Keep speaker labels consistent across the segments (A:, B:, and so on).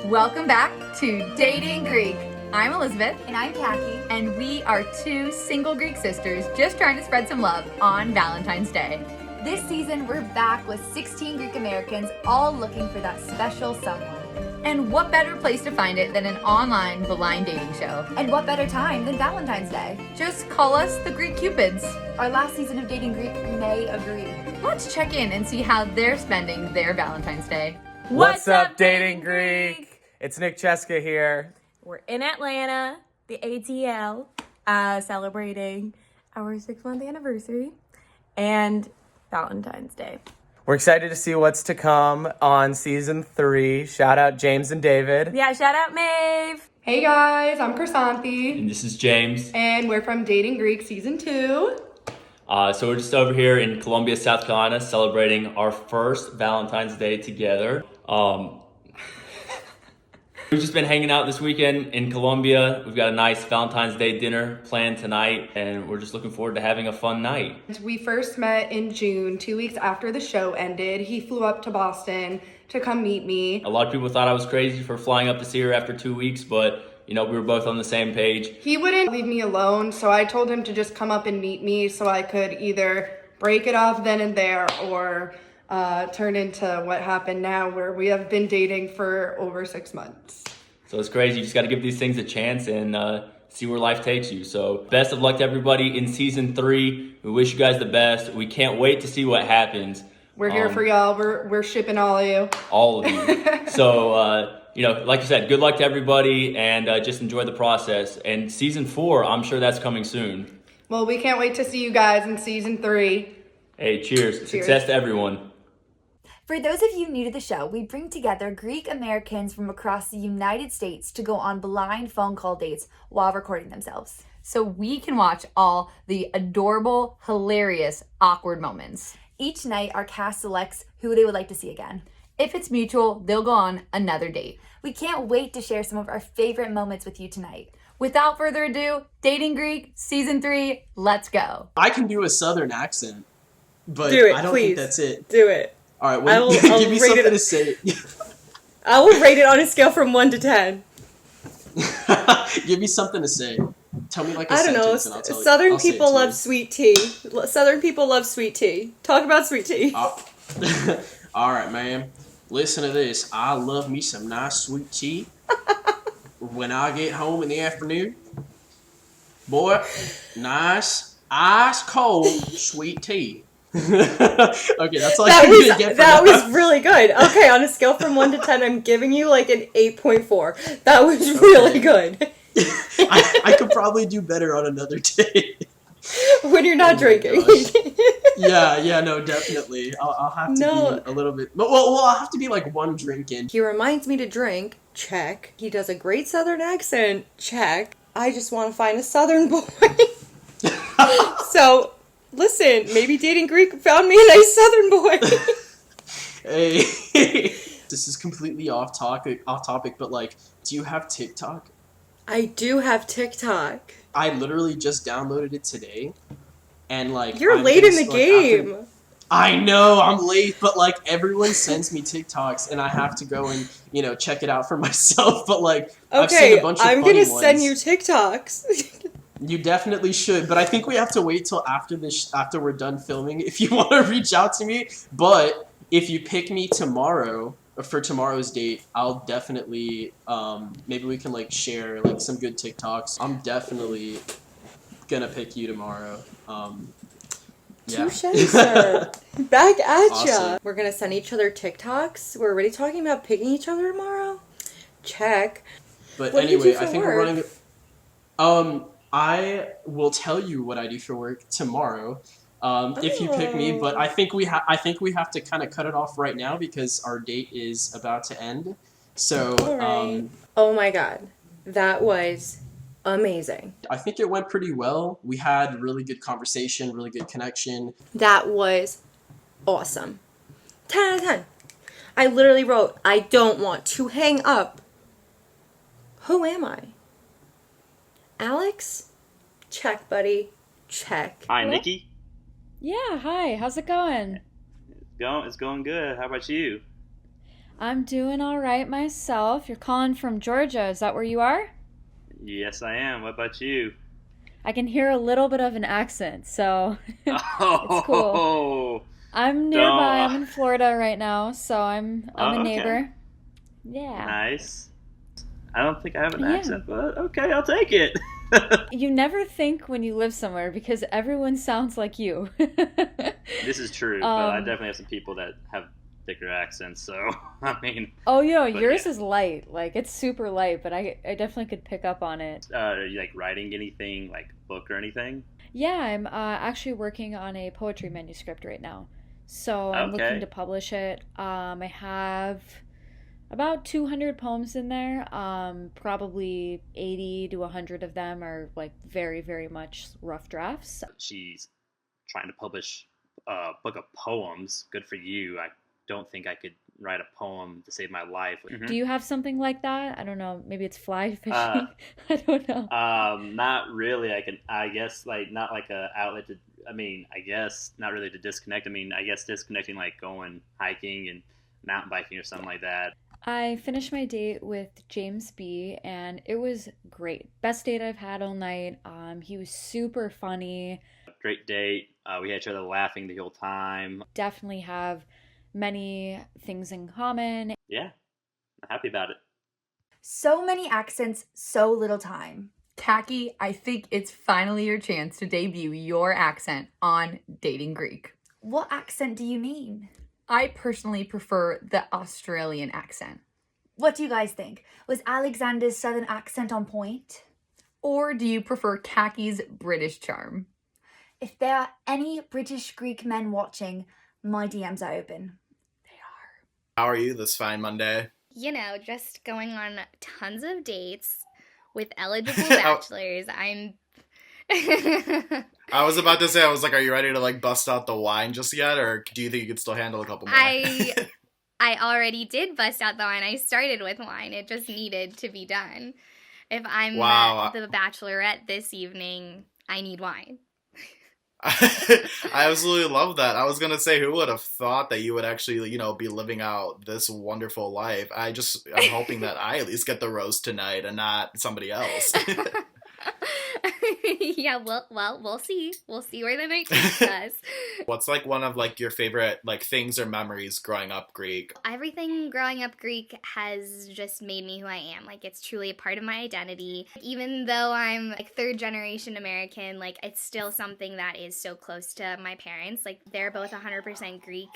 A: Welcome back to Dating Greek. I'm Elizabeth.
B: And I'm Kathy.
A: And we are two single Greek sisters just trying to spread some love on Valentine's Day.
B: This season, we're back with 16 Greek Americans all looking for that special someone.
A: And what better place to find it than an online blind dating show?
B: And what better time than Valentine's Day?
A: Just call us the Greek Cupids.
B: Our last season of Dating Greek may agree.
A: Let's check in and see how they're spending their Valentine's Day.
C: What's up, Dating Greek? It's Nick Cheska here.
D: We're in Atlanta, the ATL, celebrating our 6-month anniversary and Valentine's Day.
C: We're excited to see what's to come on season 3. Shout out James and David.
D: Yeah, shout out Maeve.
E: Hey guys, I'm Chrysanthi.
F: And this is James.
E: And we're from Dating Greek Season 2.
F: So we're just over here in Columbia, South Carolina, celebrating our first Valentine's Day together. We've just been hanging out this weekend in Columbia. We've got a nice Valentine's Day dinner planned tonight, and we're just looking forward to having a fun night.
E: We first met in June, 2 weeks after the show ended. He flew up to Boston to come meet me.
F: A lot of people thought I was crazy for flying up to see her after 2 weeks, but we were both on the same page.
E: He wouldn't leave me alone, so I told him to just come up and meet me so I could either break it off then and there or turn into what happened now, where we have been dating for over 6 months.
F: So it's crazy. You just got to give these things a chance and see where life takes you. So best of luck to everybody in season 3. We wish you guys the best. We can't wait to see what happens.
E: We're here for y'all. We're shipping all of you.
F: All of you. So, like you said, good luck to everybody and just enjoy the process. And season 4, I'm sure that's coming soon.
E: Well, we can't wait to see you guys in season 3.
F: Hey, cheers. Success to everyone.
B: For those of you new to the show, we bring together Greek Americans from across the United States to go on blind phone call dates while recording themselves.
A: So we can watch all the adorable, hilarious, awkward moments.
B: Each night, our cast selects who they would like to see again.
A: If it's mutual, they'll go on another date.
B: We can't wait to share some of our favorite moments with you tonight.
A: Without further ado, Dating Greek Season 3, let's go.
G: I can do a southern accent, but
D: Do it,
G: I don't
D: please.
G: think that's it.
D: Do it.
G: All right, well, give me something to say.
D: I will rate it on a scale from 1 to 10.
G: Give me something to say. Tell me like a
D: I don't know.
G: sentence and I'll tell you.
D: Southern
G: I'll say it
D: people
G: to
D: love
G: you.
D: sweet tea. Southern people love sweet tea. Talk about sweet tea.
G: All right, man. Listen to this. I love me some nice sweet tea. When I get home in the afternoon, boy, nice ice cold sweet tea. Okay, that's all I'm gonna get for
D: That
G: now.
D: was really good. Okay, on a scale from 1 to 10, I'm giving you like an 8.4. That was really good.
G: I could probably do better on another day.
D: When you're not drinking.
G: Yeah, no, definitely. I'll have to be a little bit. Well, I'll have to be like one drink in.
D: He reminds me to drink. Check. He does a great Southern accent. Check. I just want to find a Southern boy. So, listen, maybe Dating Greek found me a nice Southern boy.
G: Hey, this is completely off topic, but like, do you have TikTok?
D: I do have TikTok.
G: I literally just downloaded it today, and like
D: You're late in the game.
G: I know I'm late, but like everyone sends me TikToks, and I have to go and check it out for myself. But like, I've seen a bunch of
D: I'm
G: funny
D: gonna send
G: ones.
D: you TikToks.
G: You definitely should, but I think we have to wait till after after we're done filming if you want to reach out to me. But if you pick me tomorrow for tomorrow's date, I'll definitely maybe we can like share like some good TikToks. I'm definitely gonna pick you tomorrow. Yeah.
D: Touche, sir. Back at ya.
G: Awesome.
D: We're gonna send each other TikToks. We're already talking about picking each other tomorrow. Check.
G: But
D: What do you
G: anyway,
D: do for
G: I think
D: work?
G: we're running. I will tell you what I do for work tomorrow. If you pick me, but I think we have to kind of cut it off right now because our date is about to end. So,
D: All right. Oh my god, that was amazing.
G: I think it went pretty well. We had really good conversation, really good connection.
D: That was awesome. 10 out of 10. I literally wrote, I don't want to hang up. Who am I? Alex? Check, buddy. Check.
H: Hi, Nikki.
I: Yeah, hi. How's it going?
H: It's going good. How about you? I'm doing all right myself. You're calling from Georgia. Is that where you are?
I: Yes, I am. What about you?
H: I can hear a little bit of an accent, so it's cool.
I: Oh,
H: I'm nearby. I'm in Florida right now, so I'm a
I: okay.
H: neighbor. Yeah.
I: Nice. I don't think I have an
H: Yeah.
I: accent, but okay, I'll take it.
H: You never think when you live somewhere because everyone sounds like you.
I: This is true, but I definitely have some people that have thicker accents, so I mean.
H: Oh, yeah,
I: But
H: yours
I: yeah.
H: is light. Like, it's super light, but I definitely could pick up on it.
I: Are you like writing anything, like book or anything?
H: Yeah, I'm actually working on a poetry manuscript right now. So I'm looking
I: Okay.
H: to publish it. I have about 200 poems in there. Probably 80 to 100 of them are like very, very much rough drafts.
I: She's trying to publish a book of poems. Good for you. I don't think I could write a poem to save my life.
H: Do you have something like that? I don't know. Maybe it's fly fishing.
I: Uh,
H: I don't know.
I: Not really. I guess like not like a outlet to. I mean, I guess not really to disconnect. I mean, I guess disconnecting like going hiking and mountain biking or something like that.
H: I finished my date with James B, and it was great. Best date I've had all night. He was super funny.
I: Great date. We had each other laughing the whole time.
H: Definitely have many things in common.
I: Yeah, I'm happy about it.
B: So many accents, so little time.
A: Tacky, I think it's finally your chance to debut your accent on Dating Greek.
B: What accent do you mean?
A: I personally prefer the Australian accent.
B: What do you guys think? Was Alexander's southern accent on point?
A: Or do you prefer Kaki's British charm?
B: If there are any British Greek men watching, my DMs are open.
J: How are you this fine Monday?
K: You know, just going on tons of dates with eligible bachelors. I'm
J: I was about to say, I was like, are you ready to like bust out the wine just yet? Or do you think you could still handle a couple more?
K: I already did bust out the wine. I started with wine. It just needed to be done. If I'm the bachelorette this evening, I need wine.
J: I absolutely love that. I was gonna say, who would have thought that you would actually, be living out this wonderful life? I'm hoping that I at least get the rose tonight and not somebody else.
K: Yeah, well, we'll see. We'll see where the night takes us.
J: What's like one of like your favorite like things or memories growing up Greek?
K: Everything growing up Greek has just made me who I am. Like, it's truly a part of my identity. Even though I'm like third generation American, like it's still something that is so close to my parents. Like, they're both 100% Greek.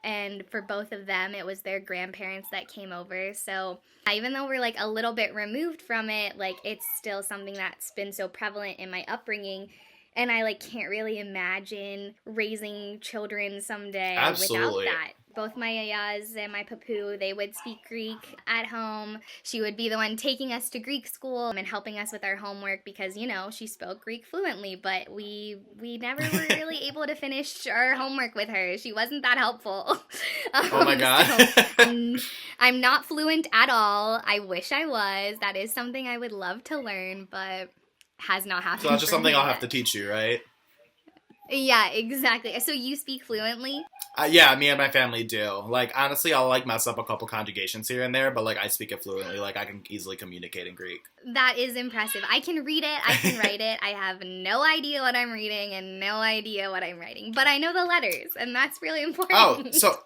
K: And for both of them, it was their grandparents that came over. So even though we're like a little bit removed from it, like it's still something that's been so prevalent in my upbringing. And I like can't really imagine raising children someday
J: Absolutely.
K: without that. Both my yayas and my papu, they would speak Greek at home. She would be the one taking us to Greek school and helping us with our homework because, she spoke Greek fluently, but we never were really able to finish our homework with her. She wasn't that helpful.
J: Oh my God.
K: So I'm not fluent at all. I wish I was. That is something I would love to learn, but has not happened.
J: So that's just
K: for
J: something
K: me
J: I'll
K: yet.
J: have to teach you, right?
K: Yeah, exactly. So you speak fluently?
J: Yeah, me and my family do. Like, honestly, I'll like mess up a couple conjugations here and there, but like I speak it fluently. Like, I can easily communicate in Greek.
K: That is impressive. I can read it. I can write it. I have no idea what I'm reading and no idea what I'm writing, but I know the letters, and that's really important.
J: Oh, so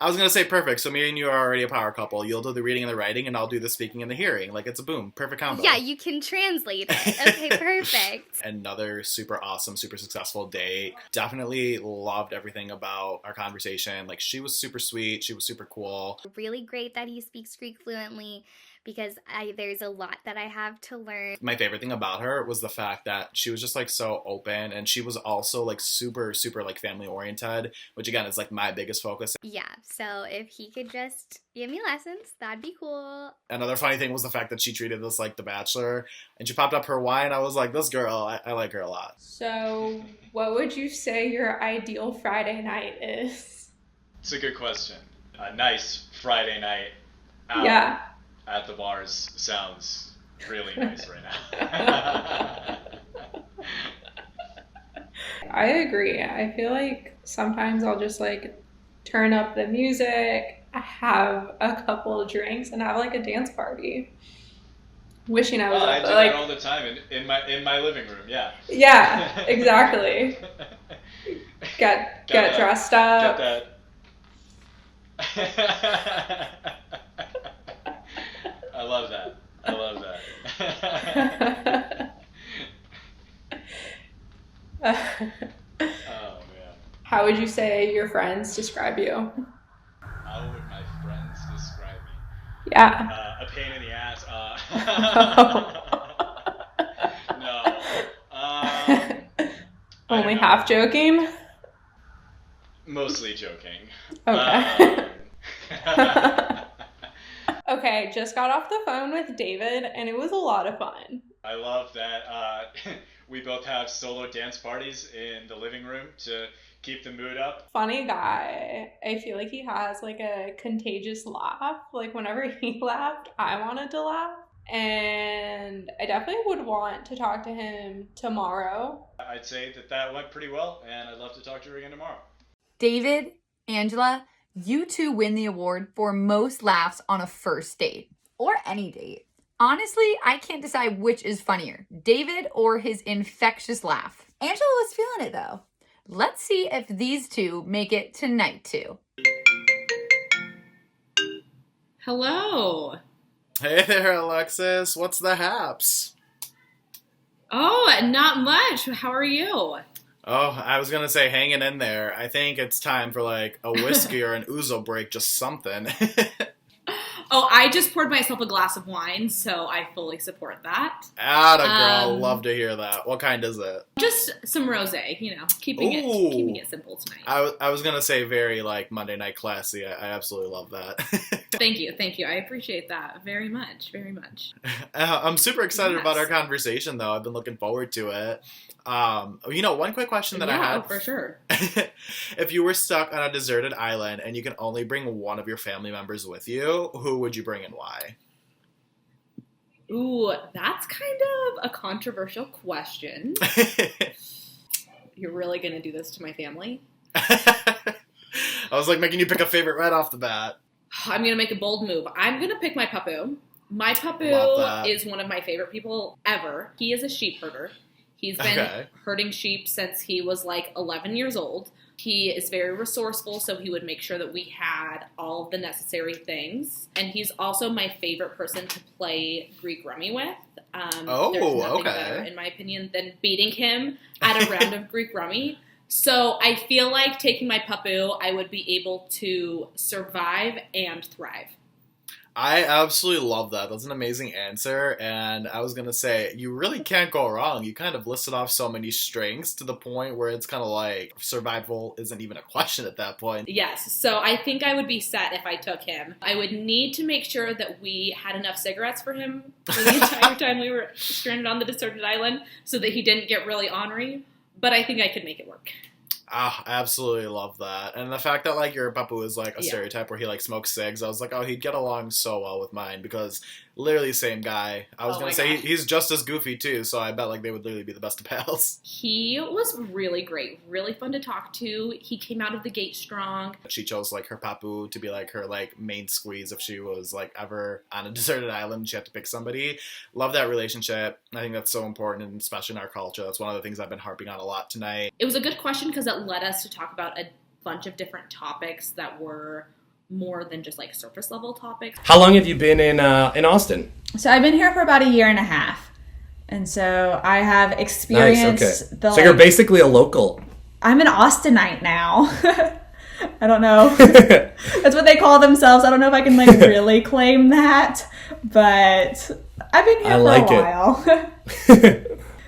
J: I was gonna say perfect. So me and you are already a power couple. You'll do the reading and the writing, and I'll do the speaking and the hearing. Like, it's a boom, perfect combo.
K: Yeah, you can translate it. Okay, perfect.
J: Another super awesome, super successful date. Definitely loved everything about our conversation. Like, she was super sweet. She was super cool.
K: Really great that he speaks Greek fluently because there's a lot that I have to learn.
J: My favorite thing about her was the fact that she was just like so open, and she was also like super, super like family oriented, which again is like my biggest focus.
K: Yeah, so if he could just give me lessons, that'd be cool.
J: Another funny thing was the fact that she treated us like The Bachelor, and she popped up her wine. I was like, this girl, I like her a lot.
L: So, what would you say your ideal Friday night is?
M: It's a good question. A nice Friday night out at the bars sounds really nice right now.
L: I agree. I feel like sometimes I'll just like turn up the music, have a couple of drinks and have like a dance party. Wishing I was
M: I
L: up,
M: do
L: but like
M: that all the time in my living room. Yeah.
L: yeah, exactly. Get dressed up.
M: Get that. I love that. Oh man.
L: How would you say your friends describe you?
M: How would my friends describe me?
L: Yeah.
M: A pain in the ass. No.
L: Only half joking?
M: Mostly joking.
L: Okay. Okay, just got off the phone with David and it was a lot of fun.
M: I love that we both have solo dance parties in the living room to keep the mood up.
L: Funny guy. I feel like he has like a contagious laugh. Like whenever he laughed, I wanted to laugh. And I definitely would want to talk to him tomorrow.
M: I'd say that went pretty well, and I'd love to talk to her again tomorrow.
A: David, Angela, you two win the award for most laughs on a first date.
B: Or any date.
A: Honestly, I can't decide which is funnier, David or his infectious laugh.
B: Angela was feeling it though.
A: Let's see if these two make it to night 2.
N: Hello.
J: Hey there, Alexis. What's the haps?
N: Oh, not much. How are you?
J: Oh, I was gonna say hanging in there. I think it's time for like a whiskey or an ouzo break, just something.
N: Oh, I just poured myself a glass of wine, so I fully support that.
J: Atta girl, love to hear that. What kind is it?
N: Just some rosé, keeping it simple tonight.
J: I was gonna say very like Monday night classy. I absolutely love that.
N: Thank you. I appreciate that very much.
J: I'm super excited about our conversation, though. I've been looking forward to it. One quick question that I had.
N: For sure.
J: If you were stuck on a deserted island and you can only bring one of your family members with you, who would you bring and why?
N: Ooh, that's kind of a controversial question. You're really going to do this to my family?
J: I was like making you pick a favorite right off the bat.
N: I'm going to make a bold move. I'm going to pick my papu. My papu is one of my favorite people ever. He is a sheep herder. He's been herding sheep since he was like 11 years old. He is very resourceful, so he would make sure that we had all of the necessary things. And he's also my favorite person to play Greek rummy with. There's nothing better, in my opinion, than beating him at a round of Greek rummy. So I feel like taking my papu, I would be able to survive and thrive.
J: I absolutely love that. That's an amazing answer. And I was going to say, you really can't go wrong. You kind of listed off so many strengths to the point where it's kind of like survival isn't even a question at that point.
N: Yes. So I think I would be set if I took him. I would need to make sure that we had enough cigarettes for him for the entire time we were stranded on the deserted island so that he didn't get really ornery. But I think I could make it work.
J: I absolutely love that. And the fact that, like, your papu is, like, a stereotype where he, like, smokes cigs, I was like, oh, he'd get along so well with mine because literally same guy. I was going to say he's just as goofy, too, so I bet, like, they would literally be the best of pals.
N: He was really great. Really fun to talk to. He came out of the gate strong.
J: She chose, like, her papu to be, like, her, like, main squeeze if she was, like, ever on a deserted island. She had to pick somebody. Love that relationship. I think that's so important, and especially in our culture. That's one of the things I've been harping on a lot tonight.
N: It was a good question because it led us to talk about a bunch of different topics that were more than just like surface level topics.
C: How long have you been in Austin?
O: So I've been here for about 1.5 years. And so I have experienced
C: So you're basically a local.
O: I'm an Austinite now. I don't know. That's what they call themselves. I don't know if I can like really claim that, but I've been here for a while.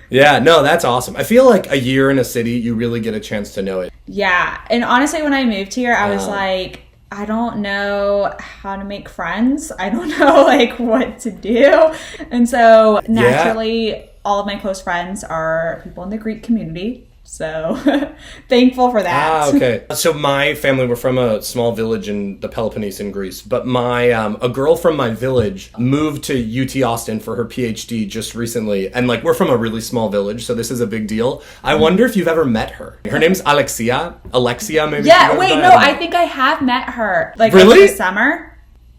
C: Yeah, no, that's awesome. I feel like a year in a city, you really get a chance to know it.
O: Yeah. And honestly, when I moved here, I was like, I don't know how to make friends. I don't know like what to do. And so naturally, all of my close friends are people in the Greek community. So thankful for that.
P: Okay. So my family, were from a small village in the Peloponnese in Greece, but my a girl from my village moved to UT Austin for her PhD just recently, and like we're from a really small village, so this is a big deal. I wonder if you've ever met her. Her name's Alexia. Alexia, maybe.
O: Yeah. Wait. No, I think I have met her. Like
P: really?
O: Over the summer.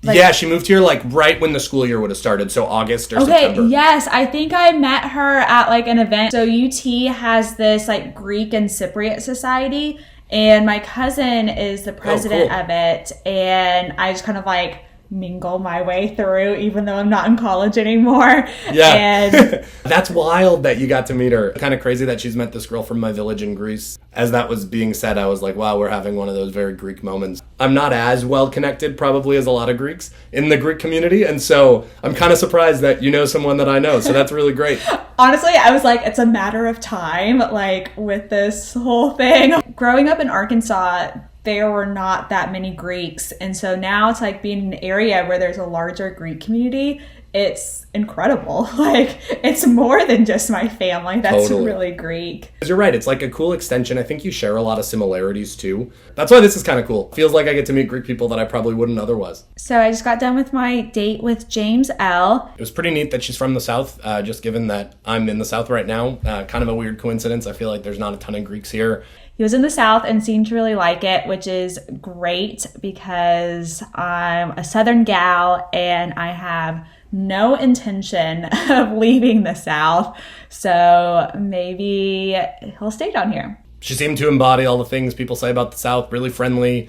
O: Like,
P: yeah, she moved here like right when the school year would have started, so August or September.
O: Yes, I think I met her at like an event. So UT has this like Greek and Cypriot society, and my cousin is the president of it, and I just kind of like mingle my way through, even though I'm not in college anymore.
P: Yeah.
O: And
P: that's wild that you got to meet her. Kind of crazy that she's met this girl from my village in Greece. As that was being said, I was like, wow, we're having one of those very Greek moments. I'm not as well connected probably as a lot of Greeks in the Greek community, and so I'm kind of surprised that you know someone that I know, so that's really great.
O: honestly, I was like, it's a matter of time, like with this whole thing. Growing up in Arkansas, there were not that many Greeks. And so now it's like being in an area where there's a larger Greek community. It's incredible. Like, it's more than just my family that's really Greek.
P: You're right. It's like a cool extension. I think you share a lot of similarities too. That's why this is kind of cool. Feels like I get to meet Greek people that I probably wouldn't otherwise.
O: So I just got done with my date with James L.
P: It was pretty neat that she's from the South, just given that I'm in the South right now. Kind of a weird coincidence. I feel like there's not a ton of Greeks here.
O: He was in the South and seemed to really like it, which is great because I'm a Southern gal and I have no intention of leaving the South. So maybe he'll stay down here.
P: She seemed to embody all the things people say about the South. Really friendly,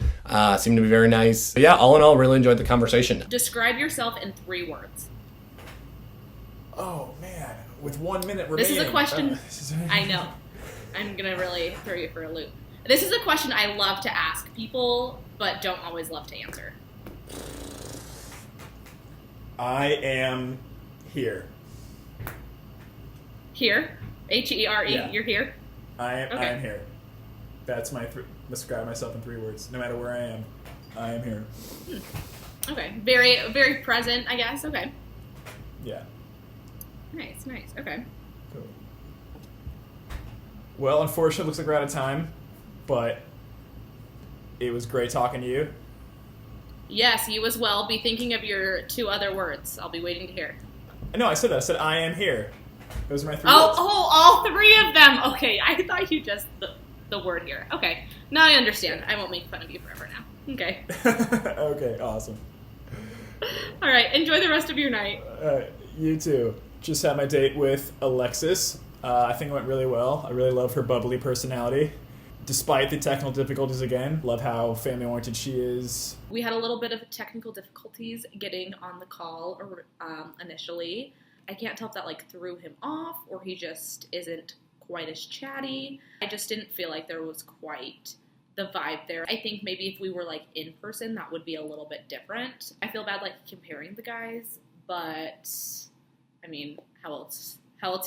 P: seemed to be very nice. But yeah, all in all, really enjoyed the conversation.
N: Describe yourself in 3 words.
Q: Oh, man. With 1 minute remaining.
N: This is a question. I know. I'm going to really throw you for a loop. This is a question I love to ask people, but don't always love to answer.
Q: I am here.
N: Here? H-E-R-E,
Q: Yeah.
N: You're here?
Q: I am
N: Okay.
Q: here. That's my describe myself in 3 words. No matter where I am here.
N: Okay. Very, very present, I guess. Okay.
Q: Yeah.
N: Nice. Okay.
Q: Cool. Well, unfortunately, it looks like we're out of time, but it was great talking to you.
N: Yes, you as well. Be thinking of your 2 other words. I'll be waiting to hear.
Q: No, I said that. I said I am here. Those are my 3
N: Oh,
Q: words.
N: all 3 of them. Okay, I thought you just the word here. Okay, now I understand. I won't make fun of you forever now. Okay.
Q: Okay, awesome.
N: All right, enjoy the rest of your night.
Q: You too. Just had my date with Alexis. I think it went really well. I really love her bubbly personality. Despite the technical difficulties again, love how family-oriented she is.
N: We had a little bit of technical difficulties getting on the call initially. I can't tell if that threw him off or he just isn't quite as chatty. I just didn't feel like there was quite the vibe there. I think maybe if we were in person, that would be a little bit different. I feel bad comparing the guys, but I mean, how else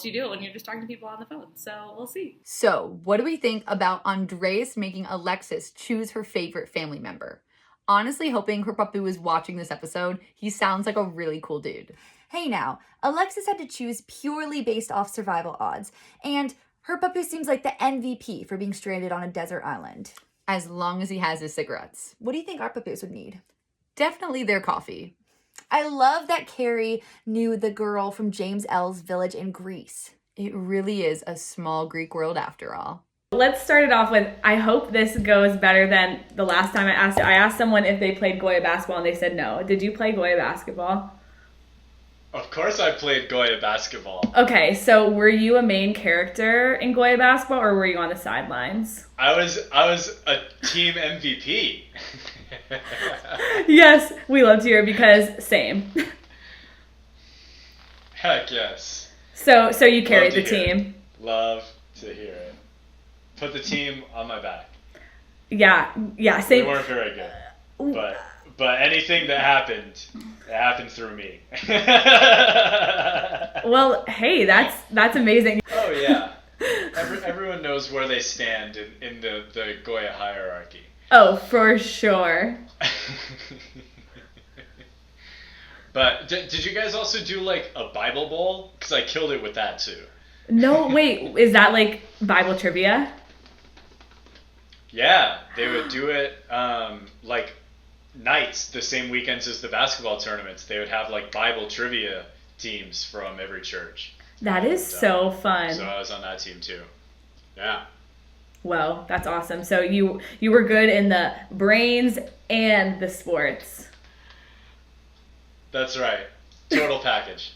N: do you do it when you're just talking to people on the phone? So we'll see.
A: So what do we think about Andres making Alexis choose her favorite family member? Honestly hoping her papu is watching this episode. He sounds like a really cool dude.
B: Hey now, Alexis had to choose purely based off survival odds, and her papu seems like the MVP for being stranded on a desert island.
A: As long as he has his cigarettes.
B: What do you think our papus would need?
A: Definitely their coffee.
B: I love that Carrie knew the girl from James L's village in Greece.
A: It really is a small Greek world after all.
O: Let's start it off with, I hope this goes better than the last time I asked someone if they played Goya basketball and they said no. Did you play Goya basketball?
M: Of course I played Goya basketball.
O: Okay, so were you a main character in Goya basketball or were you on the sidelines?
M: I was a team MVP.
O: Yes, we loved you because same.
M: Heck yes.
O: So you carried the team.
M: Love to hear it. Put the team on my back.
O: Yeah, same.
M: We weren't very good, but anything that happened, it happened through me.
O: Well, hey, that's amazing.
M: Oh yeah, everyone knows where they stand in the Goya hierarchy.
O: Oh, for sure.
M: But did you guys also do a Bible bowl? Because I killed it with that too.
O: No, wait, is that Bible trivia?
M: Yeah, they would do it like nights, the same weekends as the basketball tournaments. They would have like Bible trivia teams from every church.
O: That is so fun.
M: So I was on that team too. Yeah.
O: Well, that's awesome. So you were good in the brains and the sports.
M: That's right. Total package.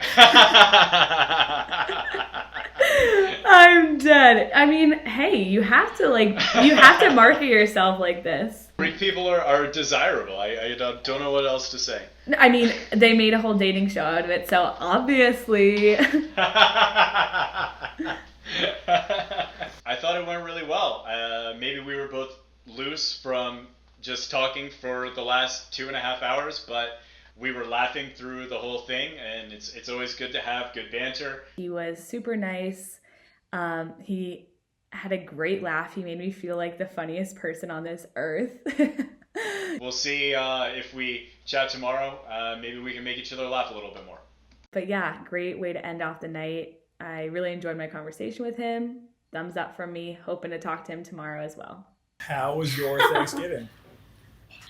O: I'm dead. I mean, hey, you have to market yourself like this.
M: Greek people are desirable. I don't know what else to say.
O: I mean, they made a whole dating show out of it, so obviously.
M: I thought it went really well. Maybe we were both loose from just talking for the last 2.5 hours, but we were laughing through the whole thing, and it's always good to have good banter.
O: He was super nice. He had a great laugh. He made me feel like the funniest person on this earth.
M: We'll see if we chat tomorrow. Maybe we can make each other laugh a little bit more.
O: But yeah, great way to end off the night. I really enjoyed my conversation with him. Thumbs up from me. Hoping to talk to him tomorrow as well.
Q: How was your Thanksgiving?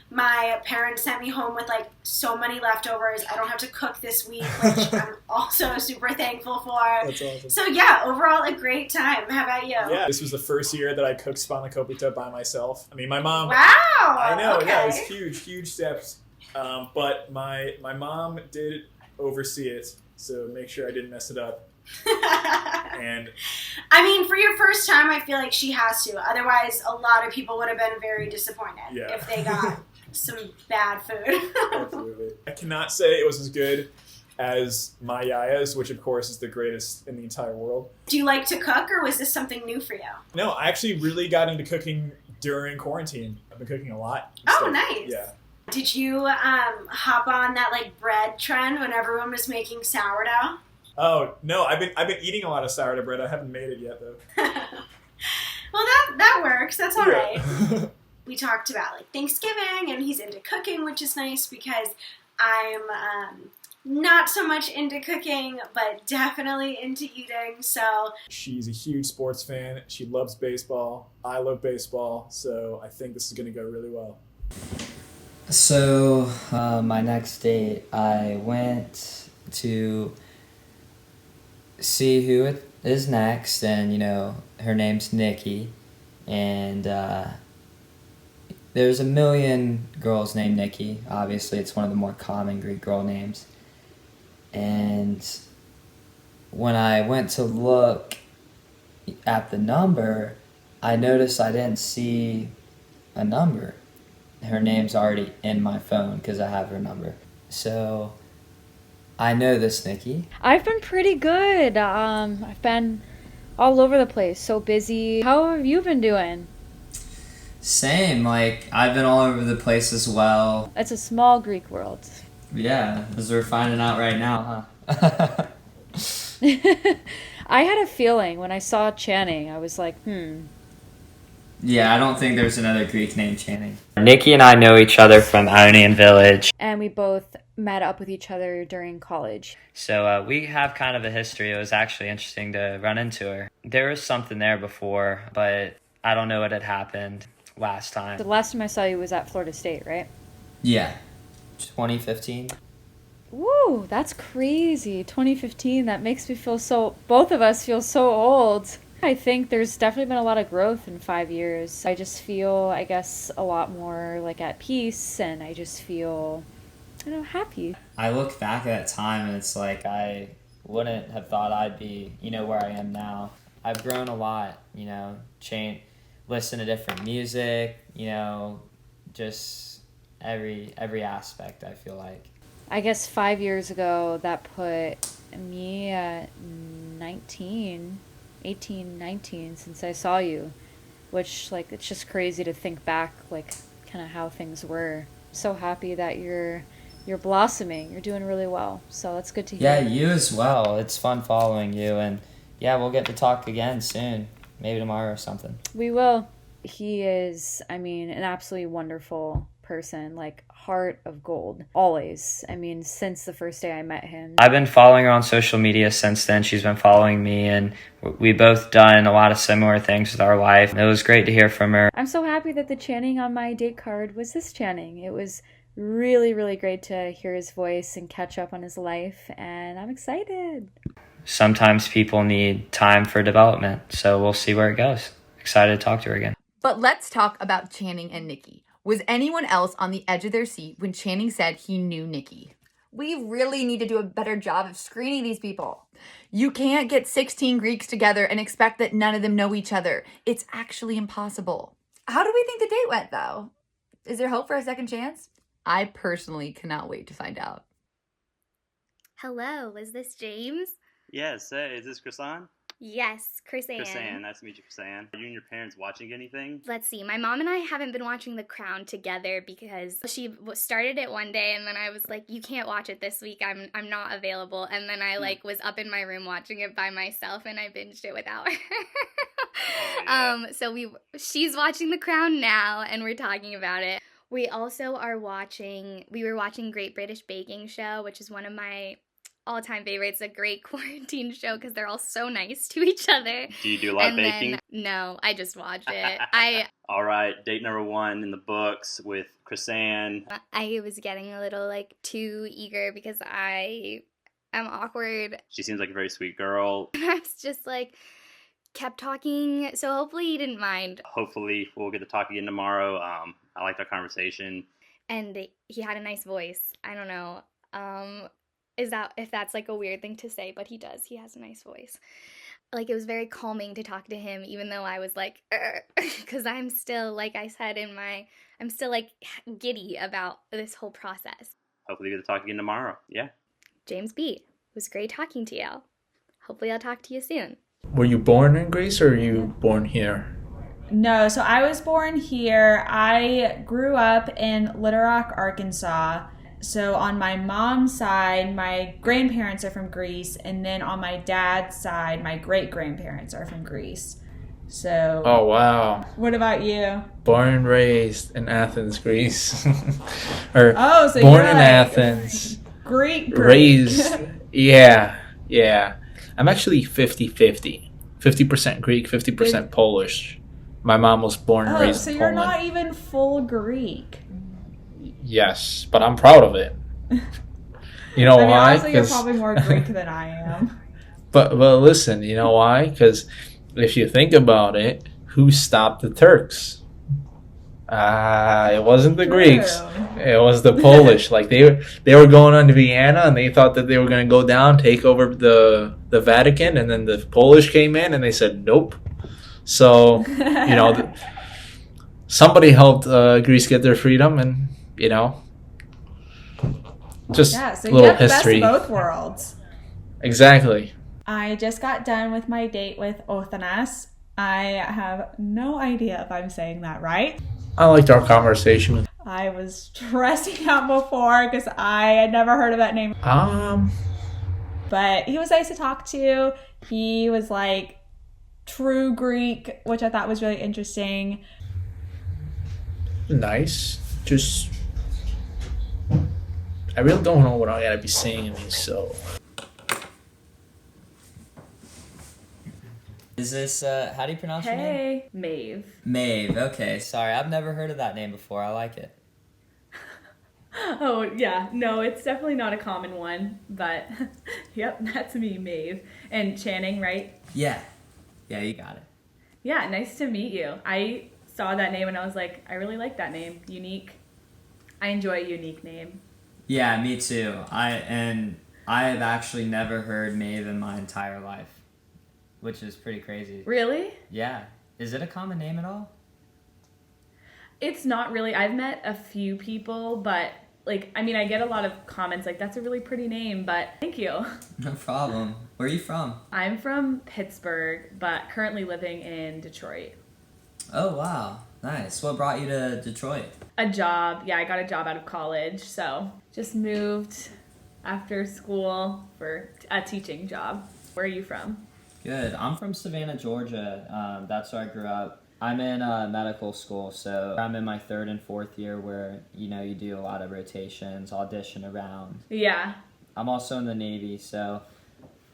R: My parents sent me home with like so many leftovers. I don't have to cook this week, which I'm also super thankful for.
Q: That's awesome.
R: So yeah, overall a great time. How about you?
Q: Yeah, this was the first year that I cooked spanakopita by myself. I mean, my mom.
R: Wow.
Q: I know.
R: Okay.
Q: Yeah, it was huge steps. But my mom did oversee it, so make sure I didn't mess it up. And
R: I mean, for your first time, I feel like she has to. Otherwise, a lot of people would have been very disappointed if they got some bad food.
Q: Absolutely. I cannot say it was as good as my yaya's, which of course is the greatest in the entire world.
R: Do you like to cook, or was this something new for you?
Q: No, I actually really got into cooking during quarantine. I've been cooking a lot.
R: Oh, nice.
Q: Yeah.
R: Did you hop on that like bread trend when everyone was making sourdough?
Q: Oh no, I've been eating a lot of sourdough bread. I haven't made it yet though.
R: Well, that works. That's all right. We talked about like Thanksgiving, and he's into cooking, which is nice because I'm not so much into cooking, but definitely into eating. So
Q: she's a huge sports fan. She loves baseball. I love baseball. So I think this is going to go really well.
S: So my next date, I went to see who it is next, and her name's Nikki, and there's a million girls named Nikki. Obviously, it's one of the more common Greek girl names. And when I went to look at the number, I noticed I didn't see a number. Her name's already in my phone because I have her number. So I know this Nikki.
H: I've been pretty good. I've been all over the place, so busy. How have you been doing?
S: Same, I've been all over the place as well.
H: It's a small Greek world.
S: Yeah, as we're finding out right now, huh?
H: I had a feeling when I saw Channing, I was like,
S: Yeah, I don't think there's another Greek named Channing.
T: Nikki and I know each other from Ionian Village.
H: And we both met up with each other during college.
T: So we have kind of a history. It was actually interesting to run into her. There was something there before, but I don't know what had happened last time.
H: The last time I saw you was at Florida State, right?
S: Yeah, 2015.
H: Woo, that's crazy. 2015, that makes me feel both of us feel so old. I think there's definitely been a lot of growth in 5 years. I just feel, I guess, a lot more at peace, and I just feel, happy.
S: I look back at that time and it's like I wouldn't have thought I'd be, where I am now. I've grown a lot, listen to different music, just every aspect, I feel like.
H: I guess 5 years ago, that put me at 18, 19 since I saw you, which it's just crazy to think back kind of how things were. So happy that you're blossoming. You're doing really well. So that's good to hear.
S: Yeah, you as well. It's fun following you, and yeah, we'll get to talk again soon. Maybe tomorrow or something.
H: We will. He is, I mean, an absolutely wonderful person, like heart of gold, always. I mean, since the first day I met him.
T: I've been following her on social media since then. She's been following me, and we both done a lot of similar things with our life. It was great to hear from her.
H: I'm so happy that the Channing on my date card was this Channing. It was really, really great to hear his voice and catch up on his life, and I'm excited.
T: Sometimes people need time for development, so we'll see where it goes. Excited to talk to her again.
A: But let's talk about Channing and Nikki. Was anyone else on the edge of their seat when Channing said he knew Nikki?
B: We really need to do a better job of screening these people.
A: You can't get 16 Greeks together and expect that none of them know each other. It's actually impossible.
B: How do we think the date went, though? Is there hope for a second chance?
A: I personally cannot wait to find out.
K: Hello, is this James?
I: Yes, hey, is this Chrisanne?
K: Yes, Chrisanne.
I: Chrisanne, nice to meet you, Chrisanne. Are you and your parents watching anything?
K: Let's see, my mom and I haven't been watching The Crown together because she started it one day and then I was like, you can't watch it this week, I'm not available. And then I was up in my room watching it by myself and I binged it without her. So she's watching The Crown now and we're talking about it. We also we were watching Great British Baking Show, which is one of my all-time favorites, a great quarantine show because they're all so nice to each other.
I: Do you do a lot of baking?
K: No, I just watch it.
I: All right, date number 1 in the books with Chrisanne.
K: I was getting a little too eager because I am awkward.
I: She seems like a very sweet girl.
K: I was just kept talking, so hopefully he didn't mind.
I: Hopefully we'll get to talk again tomorrow. I liked our conversation.
K: And he had a nice voice. I don't know. If that's a weird thing to say, but he does. He has a nice voice. It was very calming to talk to him, even though I was because I'm still, like I said I'm still giddy about this whole process.
I: Hopefully we get to talk again tomorrow. Yeah.
K: James B., it was great talking to you. Hopefully I'll talk to you soon.
U: Were you born in Greece or were you born here?
O: No, so I was born here. I grew up in Little Rock, Arkansas. So on my mom's side, my grandparents are from Greece, and then on my dad's side, my great-grandparents are from Greece. So.
U: Oh, wow.
O: What about you?
U: Born and raised in Athens, Greece.
O: So
U: born
O: you're
U: in Athens.
O: Greek.
U: Raised. Yeah. I'm actually 50-50. 50% Greek, 50% Polish. My mom was born and raised in Poland.
O: So you're not even full Greek.
U: Yes, but I'm proud of it. You know why?
O: Honestly, you're probably more Greek than I am.
U: But listen, you know why? Because if you think about it, who stopped the Turks? It wasn't the Greeks. It was the Polish. They were going on to Vienna and they thought that they were going to go down, take over the Vatican, and then the Polish came in and they said nope. So somebody helped Greece get their freedom, and just
O: so
U: a little
O: you got the
U: history.
O: Best of both worlds.
U: Exactly.
O: I just got done with my date with Othanas. I have no idea if I'm saying that right.
U: I liked our conversation.
O: I was stressing out before because I had never heard of that name. But he was nice to talk to. He was true Greek, which I thought was really interesting.
U: Nice. Just, I really don't know what I gotta be saying in these, so.
S: Is this, how do you pronounce your name?
H: Hey, Maeve.
S: Maeve, okay. Sorry, I've never heard of that name before. I like it.
H: Oh, yeah. No, it's definitely not a common one, but yep, that's me, Maeve. And Channing, right?
S: Yeah. Yeah, you got it.
H: Yeah, nice to meet you. I saw that name and I was like, I really like that name. Unique. I enjoy a unique name.
S: Yeah, me too. I have actually never heard Maeve in my entire life, which is pretty crazy.
H: Really?
S: Yeah. Is it a common name at all?
H: It's not really. I've met a few people, but I get a lot of comments that's a really pretty name, but thank you.
S: No problem. Where are you from?
H: I'm from Pittsburgh, but currently living in Detroit.
S: Oh, wow. Nice. What brought you to Detroit?
H: A job. Yeah, I got a job out of college, so just moved after school for a teaching job. Where are you from?
S: Good. I'm from Savannah, Georgia. That's where I grew up. I'm in medical school, so I'm in my 3rd and 4th year where, you do a lot of rotations, audition around.
O: Yeah.
S: I'm also in the Navy, so,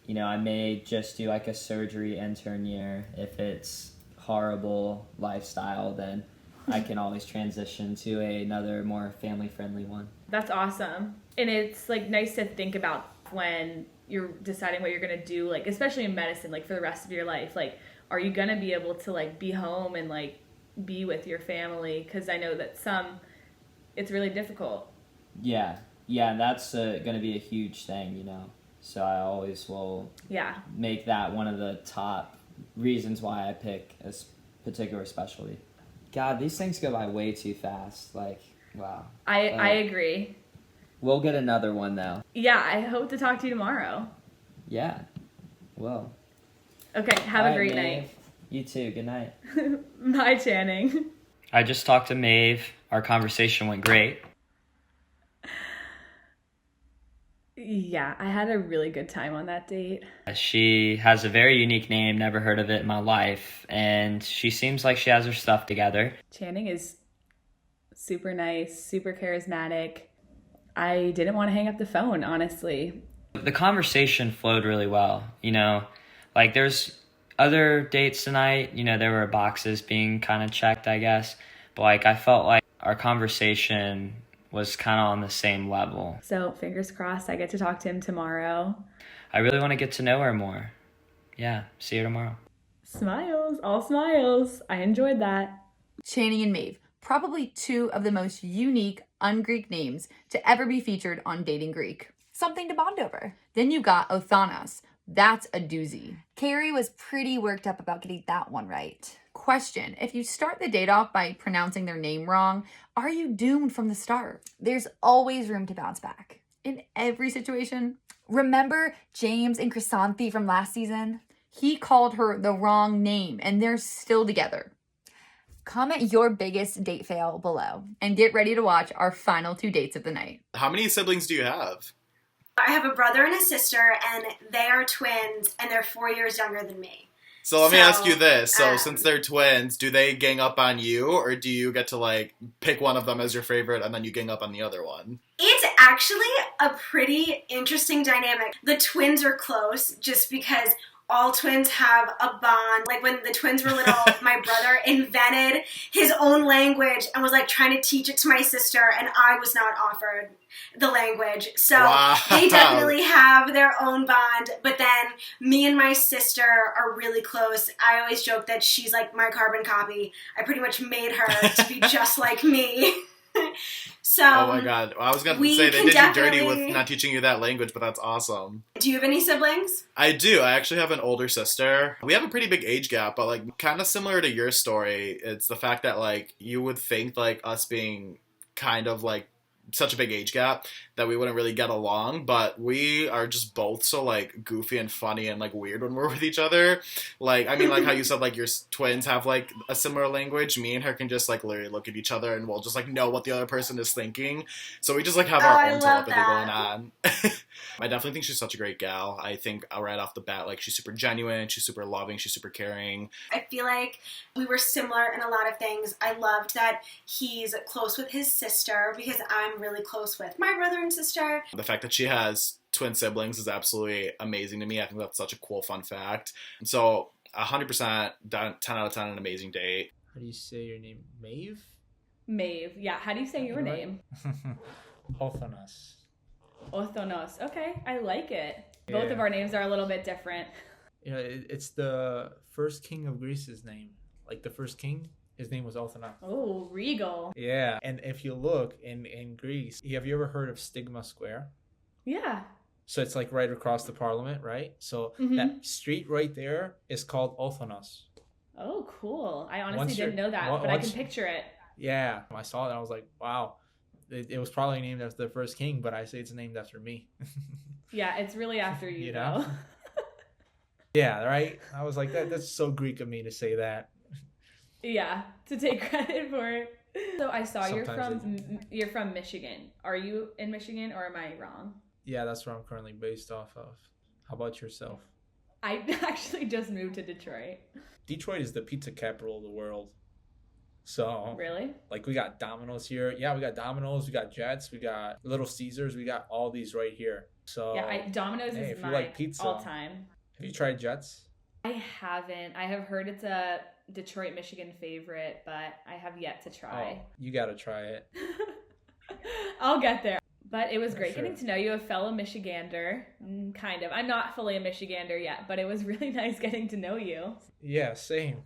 S: I may just do like a surgery intern year. If it's horrible lifestyle, then I can always transition to another more family-friendly one.
O: That's awesome. And it's like nice to think about when you're deciding what you're going to do, like especially in medicine, like for the rest of your life. Like, are you going to be able to like be home and like be with your family? Because I know that it's really difficult.
S: Yeah, and that's going to be a huge thing, So I always will make that one of the top reasons why I pick a particular specialty. God, these things go by way too fast. Like, wow.
O: I agree.
S: We'll get another one, though.
O: Yeah, I hope to talk to you tomorrow.
S: Yeah, well.
O: Okay, have a great
S: Maeve.
O: night.
S: You too, good night.
O: Bye, Channing.
T: I just talked to Maeve. Our conversation went great.
O: Yeah, I had a really good time on that date.
T: She has a very unique name, never heard of it in my life, and she seems like she has her stuff together.
O: Channing is super nice, super charismatic. I didn't want to hang up the phone, honestly.
T: The conversation flowed really well, like there's other dates tonight, there were boxes being kind of checked, I guess, but like I felt like our conversation was kind of on the same level.
O: So fingers crossed I get to talk to him tomorrow.
T: I really want to get to know her more. Yeah, see her tomorrow.
O: Smiles, all smiles. I enjoyed that.
A: Channing and Maeve, probably two of the most unique un-Greek names to ever be featured on Dating Greek.
B: Something to bond over.
A: Then you got Othanas. That's a doozy.
B: Carrie was pretty worked up about getting that one right.
A: Question: if you start the date off by pronouncing their name wrong, are you doomed from the start?
B: There's always room to bounce back.
A: In every situation.
B: Remember James and Chrysanthi from last season?
A: He called her the wrong name and they're still together.
B: Comment your biggest date fail below.
A: And get ready to watch our final 2 dates of the night.
J: How many siblings do you have?
R: I have a brother and a sister, and they are twins, and they're 4 years younger than me.
J: So let me ask you this. So since they're twins, do they gang up on you, or do you get to, like, pick one of them as your favorite and then you gang up on the other one?
R: It's actually a pretty interesting dynamic. The twins are close just because all twins have a bond. Like when the twins were little, my brother invented his own language and was like trying to teach it to my sister, and I was not offered the language. So they definitely have their own bond. But then me and my sister are really close. I always joke that she's like my carbon copy. I pretty much made her to be just like me. So
J: oh my god, I was gonna say they did you dirty with not teaching you that language, but that's awesome.
R: Do you have any siblings?
J: I do. I actually have an older sister. We have a pretty big age gap, but like kind of similar to your story. It's the fact that like you would think like us being kind of like such a big age gap that we wouldn't really get along, but we are just both so like goofy and funny and like weird when we're with each other. Like, I mean, like how you said like your twins have like a similar language. Me and her can just like literally look at each other and we'll just like know what the other person is thinking. So we just like have our own telepathy going on. I definitely think she's such a great gal. I think right off the bat, like she's super genuine, she's super loving, she's super caring.
R: I feel like we were similar in a lot of things. I loved that he's close with his sister because I'm really close with my brother and sister.
J: The fact that she has twin siblings is absolutely amazing to me. I think that's such a cool fun fact. And so 100% 10 out of 10, an amazing date.
U: How do you say your name? Maeve?
O: Maeve. Yeah, how do you say your name?
U: Othanas.
O: Othanos. Okay, I like it.
U: Yeah.
O: Both of our names are a little bit different.
U: You know, it's the first king of Greece's name. Like the first king, his name was Othanas.
O: Oh, regal.
U: Yeah, and if you look in Greece, have you ever heard of Stigma Square?
O: Yeah.
U: So it's like right across the parliament, right? So that street right there is called Othanos.
O: Oh, cool. I honestly didn't know that, but I can picture it.
U: Yeah, I saw it and I was like, wow. It was probably named after the first king, but I say it's named after me.
O: Yeah, it's really after you,
U: know?
O: though.
U: Yeah, right? I was like, that's so Greek of me to say that.
O: Yeah, to take credit for it. So I saw
U: Sometimes
O: you're from Michigan. Are you in Michigan or am I wrong?
U: Yeah, that's where I'm currently based off of. How about yourself?
O: I actually just moved to Detroit.
U: Detroit is the pizza capital of the world. So
O: Really?
U: Like we got Domino's here. Yeah, we got Domino's, we got Jets, we got Little Caesars, we got all these right here. So
O: Yeah, Domino's
U: hey,
O: is
U: if you
O: my
U: like pizza,
O: all-time.
U: have you tried Jets?
O: I haven't. I have heard it's a Detroit, Michigan favorite, but I have yet to try.
U: Oh, you gotta try it.
O: I'll get there. But it was
U: For
O: great
U: sure.
O: getting to know you, a fellow Michigander. Kind of. I'm not fully a Michigander yet, but it was really nice getting to know you.
U: Yeah, same.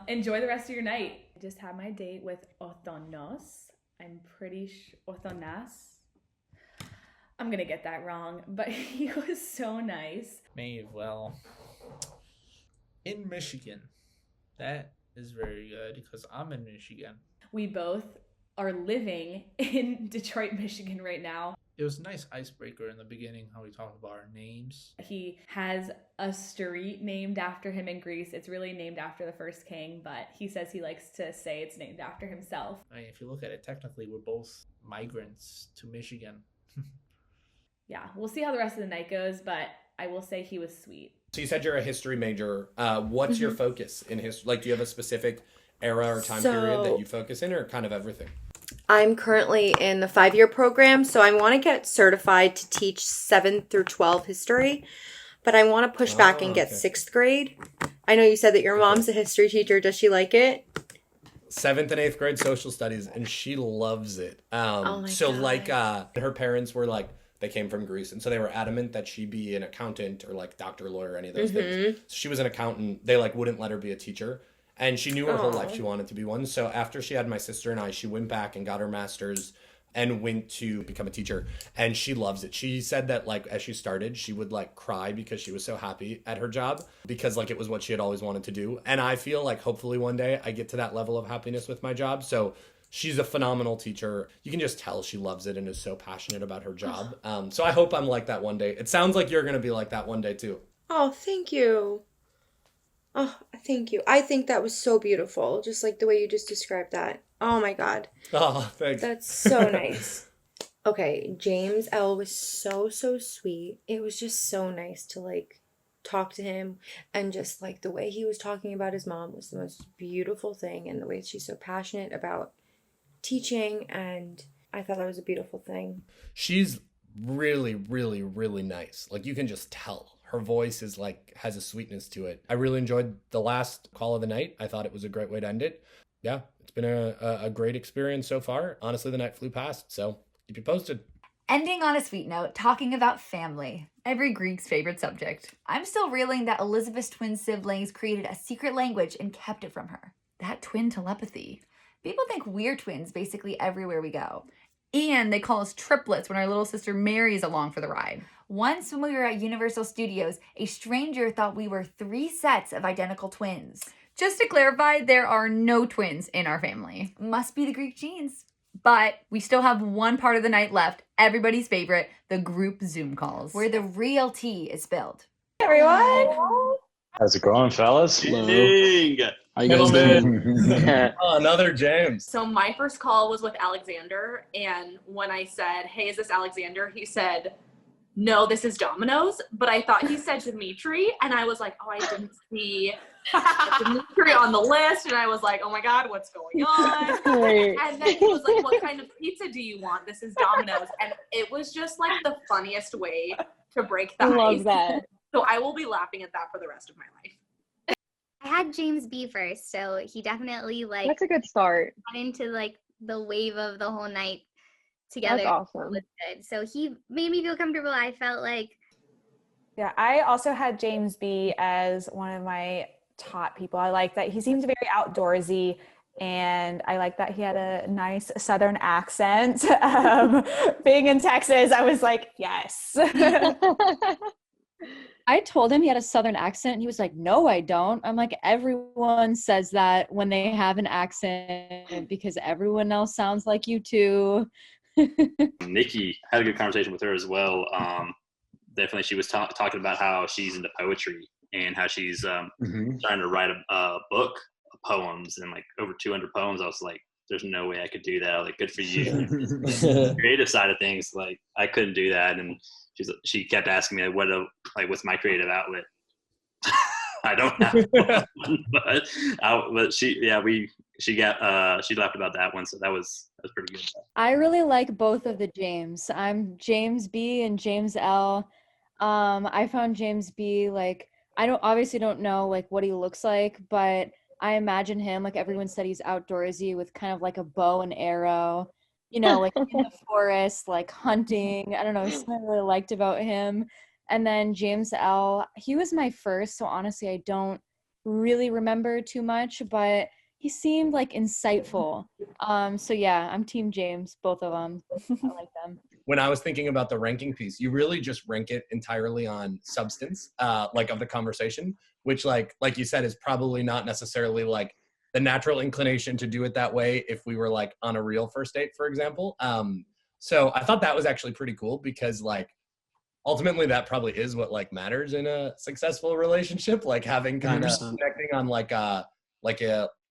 O: Enjoy the rest of your night. I just had my date with Othonos. I'm pretty sure Othonas. I'm gonna get that wrong, but he was so nice.
U: Maeve, well, in Michigan, that is very good because I'm in Michigan.
O: We both are living in Detroit, Michigan right now.
U: It was a nice icebreaker in the beginning how we talked about our names.
O: He has a street named after him in Greece. It's really named after the first king, but he says he likes to say it's named after himself.
U: I mean, if you look at it technically, we're both migrants to Michigan.
O: Yeah, we'll see how the rest of the night goes, but I will say he was sweet.
P: So you said you're a history major. What's your focus in history? Like, do you have a specific era or time period that you focus in, or kind of everything?
D: I'm currently in the 5-year program, so I want to get certified to teach 7th through 12 history, but I want to push back and get 6th grade. I know you said that your mom's a history teacher. Does she like it?
P: 7th and 8th grade social studies, and she loves it.
D: Oh my
P: so
D: God.
P: like her parents were like, they came from Greece, and so they were adamant that she be an accountant or like doctor, lawyer, any of those things. So she was an accountant. They like wouldn't let her be a teacher. And she knew her whole life she wanted to be one. So after she had my sister and I, she went back and got her master's and went to become a teacher. And she loves it. She said that like as she started, she would like cry because she was so happy at her job because like it was what she had always wanted to do. And I feel like hopefully one day I get to that level of happiness with my job. So she's a phenomenal teacher. You can just tell she loves it and is so passionate about her job. So I hope I'm like that one day. It sounds like you're going to be like that one day too.
D: Oh, thank you. Oh, thank you. I think that was so beautiful, just like the way you just described that. Oh my God.
P: Oh, thanks.
D: That's so nice. Okay, James L. was so sweet. It was just so nice to like talk to him, and just like the way he was talking about his mom was the most beautiful thing, and the way she's so passionate about teaching, and I thought that was a beautiful thing.
P: She's really, really, really nice. Like you can just tell. Her voice is like, has a sweetness to it. I really enjoyed the last call of the night. I thought it was a great way to end it. Yeah, it's been a great experience so far. Honestly, the night flew past, so keep you posted.
A: Ending on a sweet note, talking about family. Every Greek's favorite subject. I'm still reeling that Elizabeth's twin siblings created a secret language and kept it from her. That twin telepathy. People think we're twins basically everywhere we go. And they call us triplets when our little sister Mary is along for the ride. Once when we were at Universal Studios, a stranger thought we were 3 sets of identical twins. Just to clarify, there are no twins in our family. Must be the Greek genes. But we still have one part of the night left, everybody's favorite, the group Zoom calls, where the real tea is spilled.
B: Everyone!
E: How's it going, fellas?
I: Hello.
E: How you guys doing?
P: Oh, another James.
N: So my first call was with Alexander, and when I said, "Hey, is this Alexander?" he said, "No, this is Domino's," but I thought he said Dimitri, and I was like, "Oh, I didn't see Dimitri on the list," and I was like, "Oh my God, what's going on?"
B: Wait.
N: And then he was like, "What kind of pizza do you want? This is Domino's," and it was just like the funniest way to break the
B: I love
N: ice.
B: that.
N: So I will be laughing at that for the rest of my life.
K: I had James B first, so he definitely like
B: That's a good start.
K: got into like the wave of the whole night together.
B: That's awesome.
K: It was good. So he made me feel comfortable. I felt like
V: Yeah, I also had James B as one of my top people. I like that he seems very outdoorsy, and I like that he had a nice Southern accent. Being in Texas, I was like, yes.
H: I told him he had a Southern accent, and he was like, "No, I don't." I'm like, everyone says that when they have an accent because everyone else sounds like you too.
I: Nikki had a good conversation with her as well. Definitely, she was talking about how she's into poetry and how she's trying to write a book of poems and like over 200 poems. I was like, there's no way I could do that. Like, good for you. Creative side of things, like I couldn't do that. And she kept asking me what's my creative outlet. I don't have one, but she laughed about that one, so that was pretty good.
H: I really like both of the James. I'm James B and James L. I found James B, like, I obviously don't know like what he looks like, but I imagine him, like everyone said, he's outdoorsy with kind of like a bow and arrow, like in the forest, like hunting. I don't know, something I really liked about him. And then James L, he was my first, so honestly I don't really remember too much, but he seemed like insightful. So yeah, I'm Team James, both of them. I like them.
P: When I was thinking about the ranking piece, you really just rank it entirely on substance, like of the conversation, which like you said, is probably not necessarily like the natural inclination to do it that way if we were like on a real first date, for example. So I thought that was actually pretty cool because like ultimately that probably is what like matters in a successful relationship, like having kind of
F: 100%.
P: connecting on like a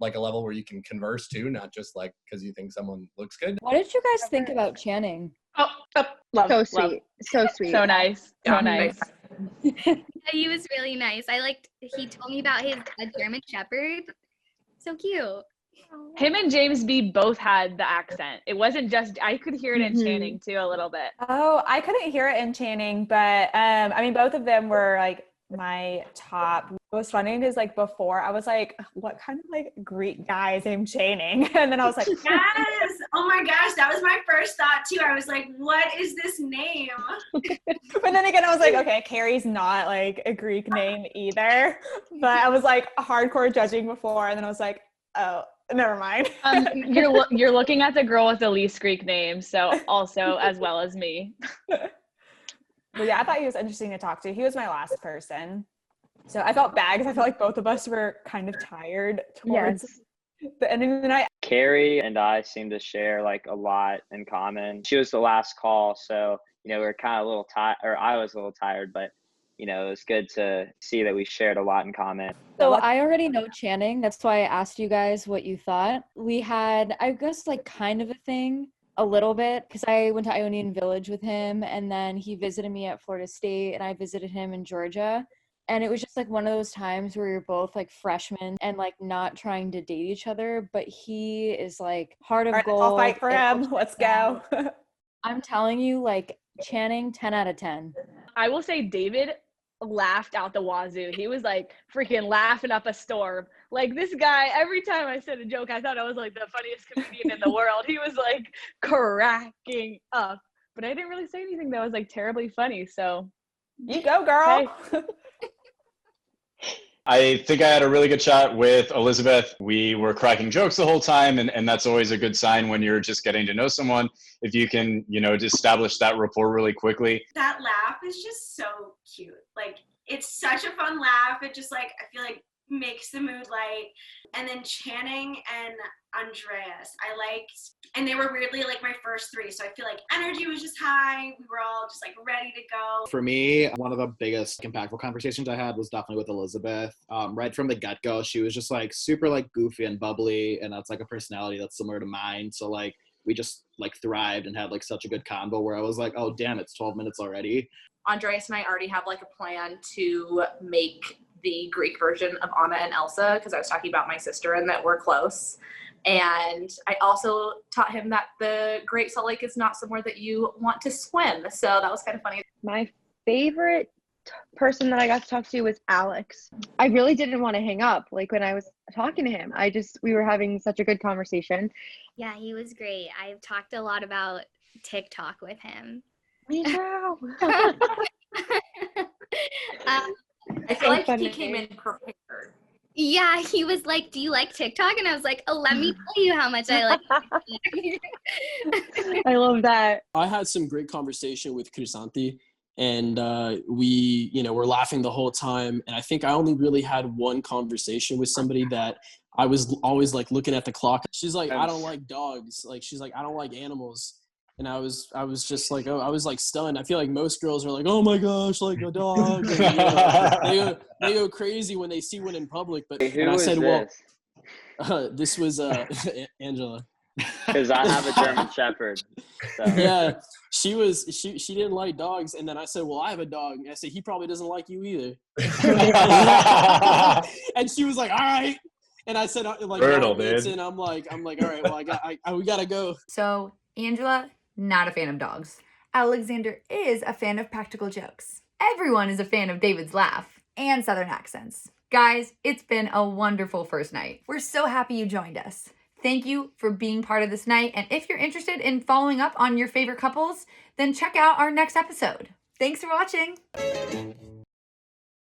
P: level where you can converse too, not just like because you think someone looks good.
H: What did you guys think about Channing?
G: Love,
W: So
G: love.
W: sweet. So sweet.
G: So nice. So nice.
K: He was really nice. He told me about his German Shepherd. So cute.
G: Him and James B both had the accent. It wasn't just, I could hear it in Channing too a little bit.
V: Oh, I couldn't hear it in Channing, but I mean, both of them were like my top. What was funny is like before I was like, what kind of like Greek guy is named Channing? And then I was like,
R: yes. Oh my gosh, that was my first thought too. I was like, what is this name?
V: But then again, I was like, okay, Carrie's not like a Greek name either. But I was like hardcore judging before, and then I was like, oh, never mind.
G: You're looking at the girl with the least Greek name, so also as well as me.
V: But yeah, I thought he was interesting to talk to. He was my last person. So I felt bad because I felt like both of us were kind of tired towards the ending of the night.
T: Carrie and I seem to share like a lot in common. She was the last call, so we were kind of a little tired, or I was a little tired, but it was good to see that we shared a lot in common.
H: So I already know Channing. That's why I asked you guys what you thought. We had, I guess, like kind of a thing a little bit because I went to Ionian Village with him, and then he visited me at Florida State and I visited him in Georgia. And it was just like one of those times where you're both like freshmen and like not trying to date each other, but he is like heart of gold.
V: I'll fight for him. Let's go.
H: I'm telling you, like Channing, 10 out of 10.
G: I will say David laughed out the wazoo. He was like freaking laughing up a storm. Like this guy, every time I said a joke, I thought I was like the funniest comedian in the world. He was like cracking up. But I didn't really say anything that was like terribly funny. So
V: you go, girl.
G: Hey.
M: I think I had a really good chat with Elizabeth. We were cracking jokes the whole time, and that's always a good sign when you're just getting to know someone. If you can, establish that rapport really quickly.
R: That laugh is just so cute. Like, it's such a fun laugh. It just, like, I feel like makes the mood light. And then Channing and Andreas, and they were weirdly like my first three. So I feel like energy was just high. We were all just like ready to go.
F: For me, one of the biggest impactful conversations I had was definitely with Elizabeth. Right from the get-go, she was just like super like goofy and bubbly, and that's like a personality that's similar to mine. So like we just like thrived and had like such a good combo where I was like, oh damn, it's 12 minutes already.
X: Andreas and I already have like a plan to make the Greek version of Anna and Elsa, because I was talking about my sister and that we're close. And I also taught him that the Great Salt Lake is not somewhere that you want to swim. So that was kind of funny.
W: My favorite person that I got to talk to was Alex. I really didn't want to hang up like when I was talking to him. We were having such a good conversation.
K: Yeah, he was great. I've talked a lot about TikTok with him.
W: Me too.
X: I feel like he came in prepared.
K: Yeah, he was like, do you like TikTok? And I was like, oh, let me tell you how much I like TikTok.
W: I love that.
F: I had some great conversation with Krisanti, and we, were laughing the whole time. And I think I only really had one conversation with somebody that I was always like looking at the clock. She's like, I don't like dogs. Like, she's like, I don't like animals. And I was just like, I was like stunned. I feel like most girls are like, oh my gosh, like a dog. And, they go crazy when they see one in public. But
T: Who
F: and I
T: is
F: said,
T: this?
F: well, this was Angela.
C: Because I have a German Shepherd. So.
F: Yeah, she didn't like dogs, and then I said, "Well, I have a dog." And I said, "He probably doesn't like you either." And she was like, "All right." And I said, "Like,
P: Brutal,
F: dude."
P: dude.
F: And I'm like, "All right, well, we gotta go."
A: So Angela, not a fan of dogs. Alexander is a fan of practical jokes. Everyone is a fan of David's laugh and Southern accents. Guys, it's been a wonderful first night. We're so happy you joined us. Thank you for being part of this night. And if you're interested in following up on your favorite couples, then check out our next episode. Thanks for watching.